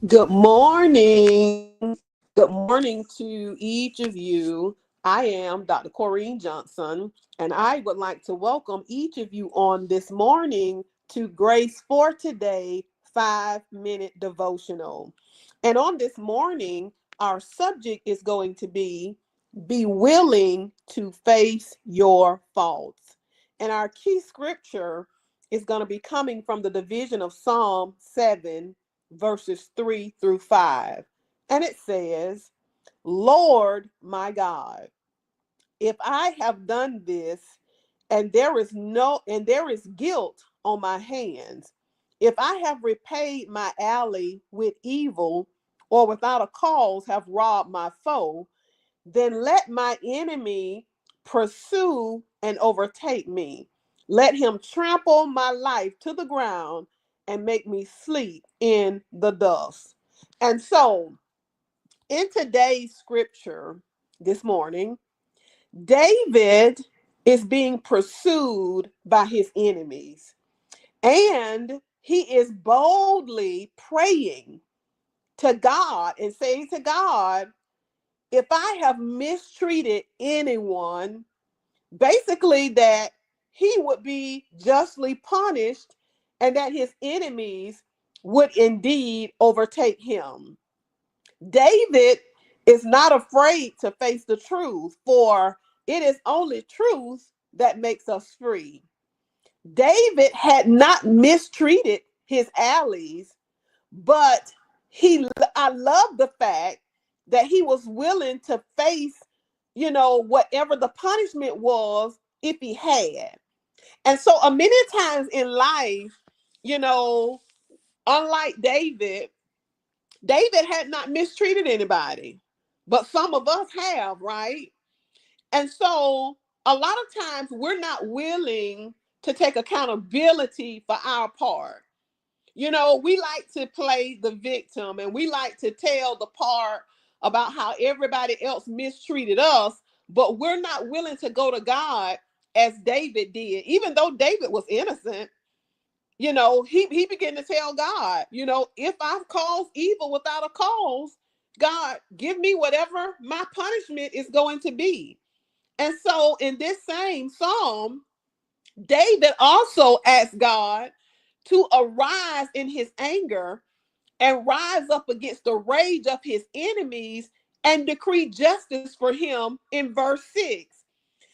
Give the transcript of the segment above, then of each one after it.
Good morning. Good morning to each of you. I am Dr. Corrine Johnson, and I would like to welcome each of you on this morning to Grace for Today 5-Minute Devotional. And on this morning, our subject is going to be willing to face your faults. And our key scripture is going to be coming from the division of Psalm 7 verses 3 through 5. And it says, Lord my God, if I have done this and there is guilt on my hands, if I have repaid my ally with evil or without a cause have robbed my foe, then let my enemy pursue and overtake me. Let him trample my life to the ground and make me sleep in the dust. And so, in today's scripture this morning, David is being pursued by his enemies, and he is boldly praying to God and saying to God, if I have mistreated anyone, basically that he would be justly punished and that his enemies would indeed overtake him. David is not afraid to face the truth, for it is only truth that makes us free. David had not mistreated his allies, but I love the fact that he was willing to face, whatever the punishment was if he had. And so many times in life, you know, unlike David had not mistreated anybody, but some of us have, right? And so a lot of times we're not willing to take accountability for our part. We like to play the victim and we like to tell the part about how everybody else mistreated us, but we're not willing to go to God as David did. Even though David was innocent, he began to tell God, if I've caused evil without a cause, God, give me whatever my punishment is going to be. And so in this same psalm, David also asked God to arise in his anger and rise up against the rage of his enemies and decree justice for him in verse 6.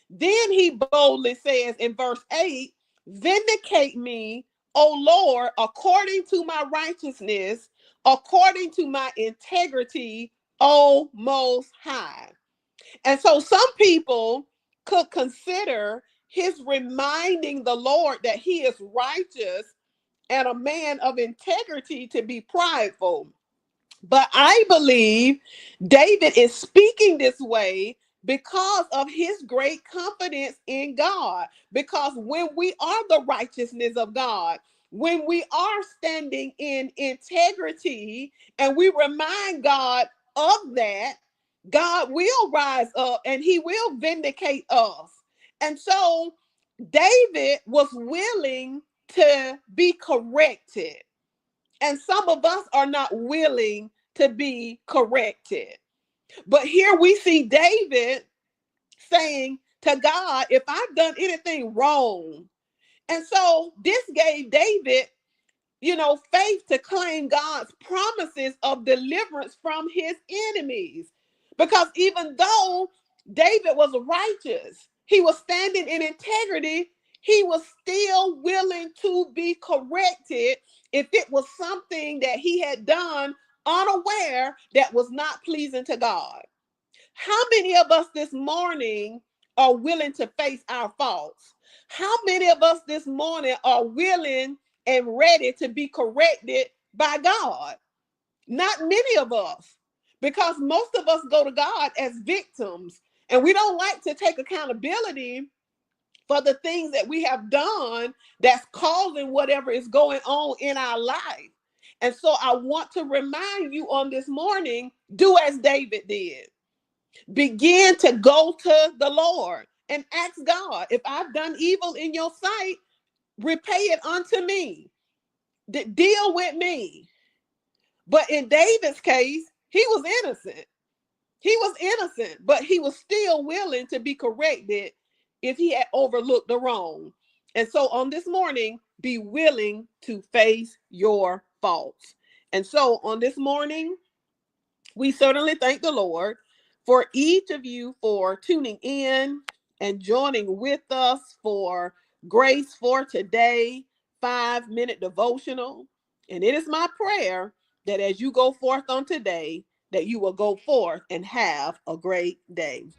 Then he boldly says in verse 8, vindicate me, O Lord, according to my righteousness, according to my integrity, O Most High. And so some people could consider his reminding the Lord that he is righteous and a man of integrity to be prideful. But I believe David is speaking this way because of his great confidence in God. Because when we are the righteousness of God, when we are standing in integrity and we remind God of that, God will rise up and he will vindicate us. And so David was willing to be corrected. And some of us are not willing to be corrected. But here we see David saying to God, if I've done anything wrong. And so this gave David, faith to claim God's promises of deliverance from his enemies. Because even though David was righteous, he was standing in integrity, He was still willing to be corrected if it was something that he had done unaware that was not pleasing to God. How many of us this morning are willing to face our faults? How many of us this morning are willing and ready to be corrected by God? Not many of us, because most of us go to God as victims, and we don't like to take accountability for the things that we have done that's causing whatever is going on in our life. And so I want to remind you on this morning, do as David did. Begin to go to the Lord and ask God, if I've done evil in your sight, repay it unto me. Deal with me. But in David's case, he was innocent. He was innocent, but he was still willing to be corrected if he had overlooked the wrong. And so on this morning, be willing to face your faults. And so on this morning, we certainly thank the Lord for each of you for tuning in and joining with us for Grace for Today 5-minute devotional. And it is my prayer that as you go forth on today, that you will go forth and have a great day.